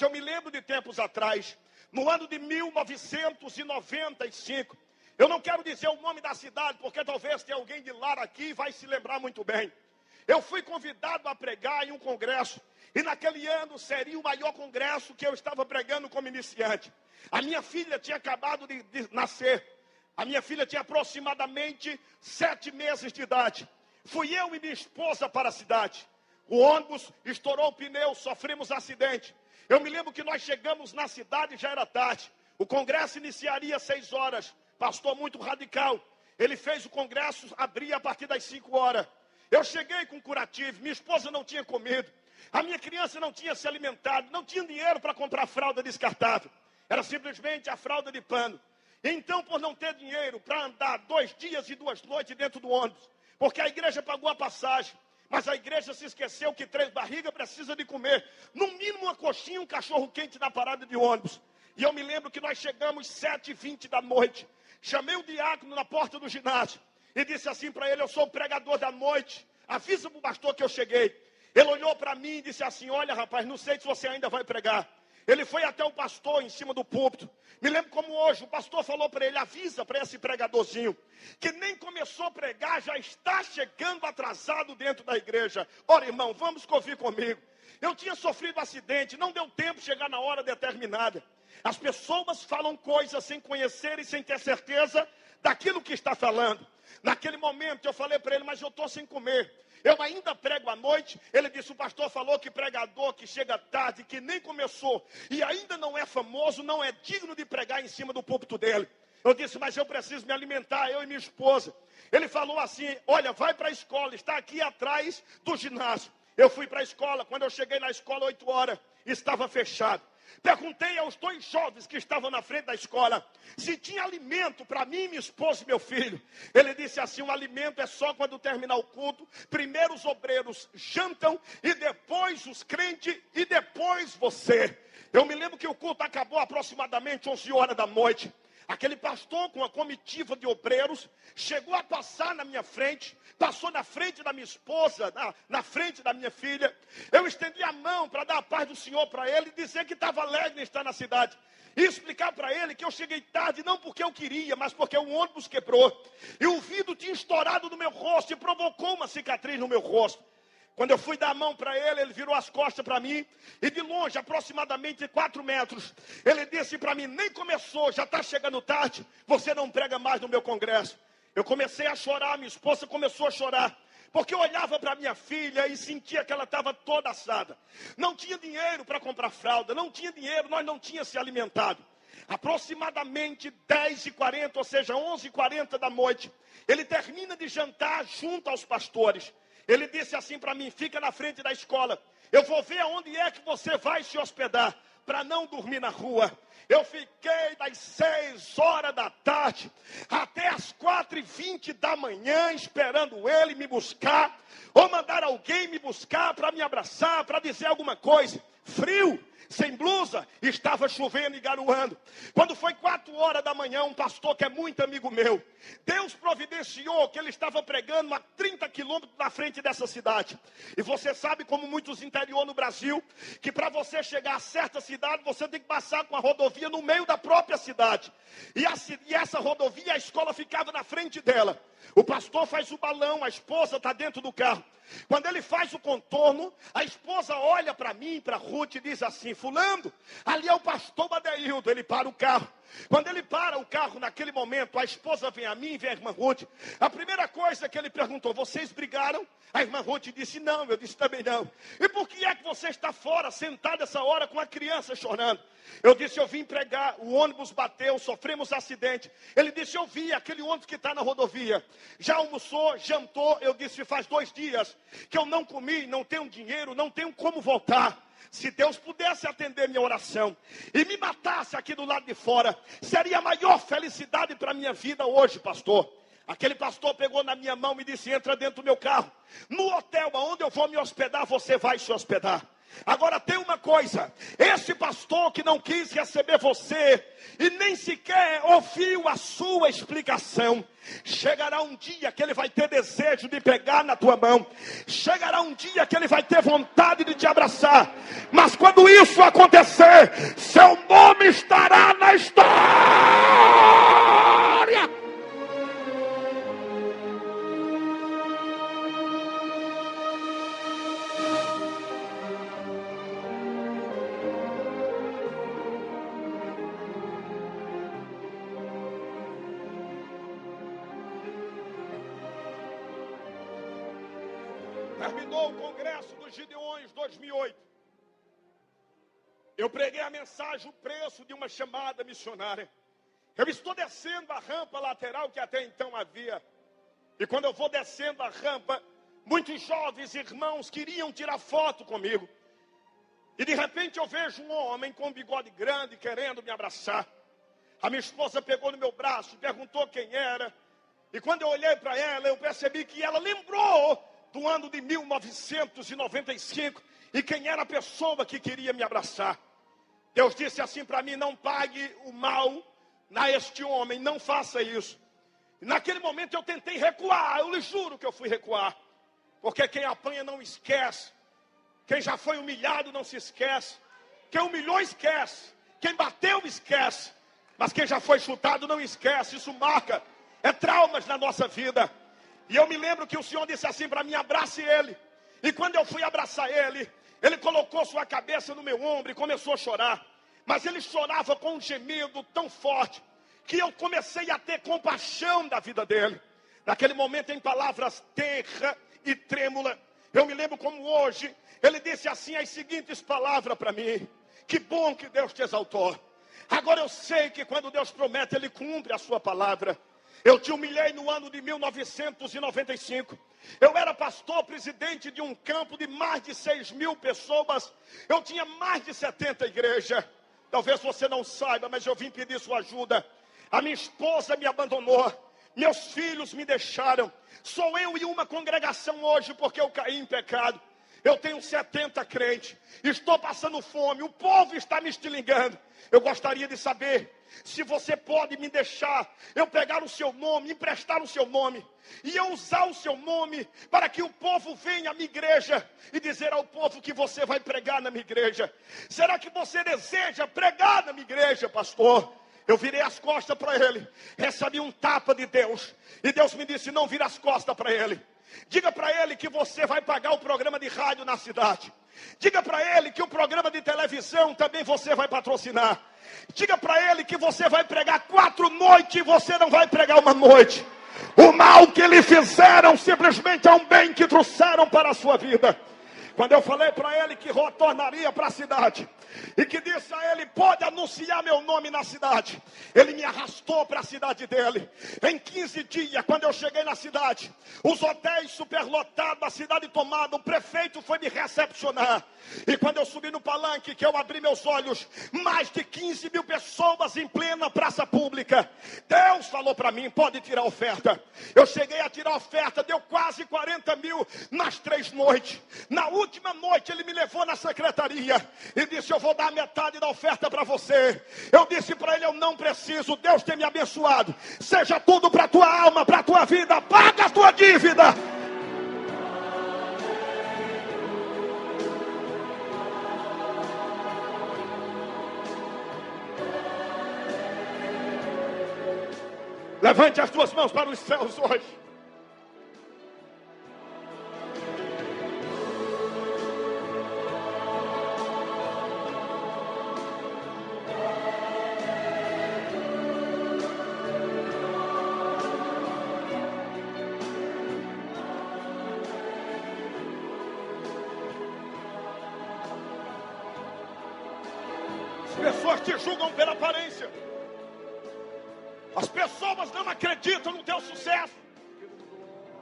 Eu me lembro de tempos atrás, no ano de 1995, eu não quero dizer o nome da cidade, porque talvez tenha alguém de lá aqui e vai se lembrar muito bem. Eu fui convidado a pregar em um congresso, e naquele ano seria o maior congresso que eu estava pregando como iniciante. A minha filha tinha acabado de nascer, a minha filha tinha aproximadamente 7 meses de idade. Fui eu e minha esposa para a cidade. O ônibus estourou o pneu, sofremos acidente. Eu me lembro que nós chegamos na cidade, já era tarde. O congresso iniciaria às 6 horas. Pastor muito radical. Ele fez o congresso abrir a partir das 5 horas. Eu cheguei com curativo, minha esposa não tinha comido. A minha criança não tinha se alimentado, não tinha dinheiro para comprar fralda descartável. Era simplesmente a fralda de pano. Então, por não ter dinheiro para andar 2 dias e 2 noites dentro do ônibus, porque a igreja pagou a passagem, mas a igreja se esqueceu que 3 barrigas precisa de comer, no mínimo uma coxinha, um cachorro quente na parada de ônibus. E eu me lembro que nós chegamos 7h20 da noite. Chamei o diácono na porta do ginásio e disse assim para ele: eu sou o pregador da noite, avisa para o pastor que eu cheguei. Ele olhou para mim e disse assim: olha, rapaz, não sei se você ainda vai pregar. Ele foi até o pastor em cima do púlpito. Me lembro como hoje, o pastor falou para ele: avisa para esse pregadorzinho, que nem começou a pregar, já está chegando atrasado dentro da igreja. Ora, irmão, vamos convir comigo. Eu tinha sofrido um acidente, não deu tempo de chegar na hora determinada. As pessoas falam coisas sem conhecer e sem ter certeza daquilo que está falando. Naquele momento eu falei para ele: mas eu estou sem comer. Eu ainda prego à noite. Ele disse: o pastor falou que pregador que chega tarde, que nem começou e ainda não é famoso, não é digno de pregar em cima do púlpito dele. Eu disse: mas eu preciso me alimentar, eu e minha esposa. Ele falou assim: olha, vai para a escola, está aqui atrás do ginásio. Eu fui para a escola. Quando eu cheguei na escola 8 horas, estava fechado. Perguntei aos 2 jovens que estavam na frente da escola se tinha alimento para mim, minha esposa e meu filho. Ele disse assim: o alimento é só quando terminar o culto. Primeiro os obreiros jantam, e depois os crentes, e depois você. Eu me lembro que o culto acabou aproximadamente 11 horas da noite. Aquele pastor com a comitiva de obreiros chegou a passar na minha frente, passou na frente da minha esposa, na frente da minha filha. Eu estendi a mão para dar a paz do Senhor para ele e dizer que estava alegre em estar na cidade. E explicar para ele que eu cheguei tarde, não porque eu queria, mas porque o ônibus quebrou. E o vidro tinha estourado no meu rosto e provocou uma cicatriz no meu rosto. Quando eu fui dar a mão para ele, ele virou as costas para mim. E de longe, aproximadamente 4 metros, ele disse para mim: nem começou, já está chegando tarde, você não prega mais no meu congresso. Eu comecei a chorar, minha esposa começou a chorar, porque eu olhava para minha filha e sentia que ela estava toda assada. Não tinha dinheiro para comprar fralda, não tinha dinheiro, nós não tínhamos se alimentado. Aproximadamente 10h40, ou seja, 11h40 da noite, ele termina de jantar junto aos pastores. Ele disse assim para mim: fica na frente da escola, eu vou ver aonde é que você vai se hospedar, para não dormir na rua. Eu fiquei das 6 horas da tarde até as 4h20 da manhã esperando ele me buscar, ou mandar alguém me buscar para me abraçar, para dizer alguma coisa. Frio, sem blusa, estava chovendo e garoando. Quando foi 4 horas da manhã, um pastor que é muito amigo meu, Deus providenciou que ele estava pregando a 30 quilômetros da frente dessa cidade. E você sabe, como muitos interior no Brasil, que para você chegar a certa cidade, você tem que passar com a rodovia no meio da própria cidade. E essa rodovia, a escola ficava na frente dela. O pastor faz o balão, a esposa está dentro do carro. Quando ele faz o contorno, a esposa olha para mim, para Ruth, e diz assim: fulano, ali é o pastor Adeildo. Ele para o carro. Quando ele para o carro, naquele momento, a esposa vem a mim e vem a irmã Ruth. A primeira coisa que ele perguntou: vocês brigaram? A irmã Ruth disse: não. Eu disse: também não. E por que é que você está fora, sentado essa hora com a criança chorando? Eu disse: eu vim pregar, o ônibus bateu, sofremos acidente. Ele disse: eu vi aquele ônibus que está na rodovia. Já almoçou, jantou? Eu disse: faz 2 dias que eu não comi, não tenho dinheiro, não tenho como voltar. Se Deus pudesse atender minha oração e me matasse aqui do lado de fora, seria a maior felicidade para a minha vida hoje, pastor. Aquele pastor pegou na minha mão e disse: entra dentro do meu carro. No hotel onde eu vou me hospedar, você vai se hospedar. Agora tem uma coisa, esse pastor que não quis receber você e nem sequer ouviu a sua explicação, chegará um dia que ele vai ter desejo de pegar na tua mão, chegará um dia que ele vai ter vontade de te abraçar, mas quando isso acontecer, seu nome estará na história. Terminou o Congresso dos Gideões 2008. Eu preguei a mensagem, o preço de uma chamada missionária. Eu estou descendo a rampa lateral que até então havia. E quando eu vou descendo a rampa, muitos jovens irmãos queriam tirar foto comigo. E de repente eu vejo um homem com um bigode grande querendo me abraçar. A minha esposa pegou no meu braço, perguntou quem era. E quando eu olhei para ela, eu percebi que ela lembrou do ano de 1995, e quem era a pessoa que queria me abraçar. Deus disse assim para mim: não pague o mal a este homem, não faça isso. E naquele momento eu tentei recuar, eu lhe juro que eu fui recuar, porque quem apanha não esquece, quem já foi humilhado não se esquece, quem humilhou esquece, quem bateu esquece, mas quem já foi chutado não esquece. Isso marca, é traumas na nossa vida. E eu me lembro que o Senhor disse assim para mim: abrace ele. E quando eu fui abraçar ele, ele colocou sua cabeça no meu ombro e começou a chorar. Mas ele chorava com um gemido tão forte que eu comecei a ter compaixão da vida dele. Naquele momento, em palavras terra e trêmula, eu me lembro como hoje, ele disse assim as seguintes palavras para mim: que bom que Deus te exaltou. Agora eu sei que quando Deus promete, Ele cumpre a sua palavra. Eu te humilhei no ano de 1995. Eu era pastor presidente de um campo de mais de 6.000 pessoas. Eu tinha mais de 70 igrejas. Talvez você não saiba, mas eu vim pedir sua ajuda. A minha esposa me abandonou. Meus filhos me deixaram. Sou eu e uma congregação hoje porque eu caí em pecado. Eu tenho 70 crentes. Estou passando fome. O povo está me estilingando. Eu gostaria de saber se você pode me deixar eu pegar o seu nome, emprestar o seu nome, e eu usar o seu nome para que o povo venha à minha igreja e dizer ao povo que você vai pregar na minha igreja. Será que você deseja pregar na minha igreja, pastor? Eu virei as costas para ele, recebi um tapa de Deus, e Deus me disse: não vira as costas para ele. Diga para ele que você vai pagar o programa de rádio na cidade. Diga para ele que o programa de televisão também você vai patrocinar. Diga para ele que você vai pregar 4 noites e você não vai pregar uma noite. O mal que lhe fizeram simplesmente é um bem que trouxeram para a sua vida. Quando eu falei para ele que retornaria para a cidade, e que disse a ele: pode anunciar meu nome na cidade, ele me arrastou para a cidade dele. Em 15 dias, quando eu cheguei na cidade, os hotéis superlotados, a cidade tomada, o prefeito foi me recepcionar. E quando eu subi no palanque, que eu abri meus olhos, mais de 15.000 pessoas em plena praça pública. Deus falou para mim: pode tirar a oferta. Eu cheguei a tirar a oferta, deu quase 40 mil nas 3 noites. Na última noite ele me levou na secretaria e disse: eu vou dar metade da oferta para você. Eu disse para ele: eu não preciso, Deus tem me abençoado. Seja tudo para a tua alma, para a tua vida, paga a tua dívida. Levante as tuas mãos para os céus hoje. As pessoas te julgam pela aparência. As pessoas não acreditam no teu sucesso.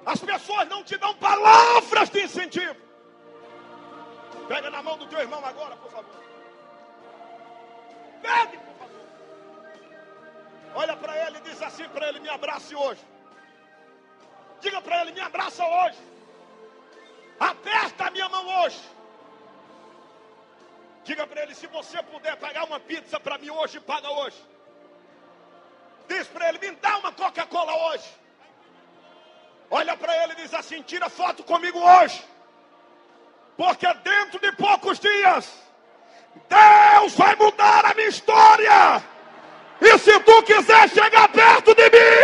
As pessoas não te dão palavras de incentivo. Pega na mão do teu irmão agora, por favor. Pegue, por favor. Olha para ele e diz assim para ele: me abrace hoje. Diga para ele: me abraça hoje. Aperta a minha mão hoje. Diga para ele, se você puder pagar uma pizza para mim hoje, paga hoje. Diz para ele, me dá uma Coca-Cola hoje. Olha para ele e diz assim, tira foto comigo hoje. Porque dentro de poucos dias, Deus vai mudar a minha história. E se tu quiser chegar perto de mim,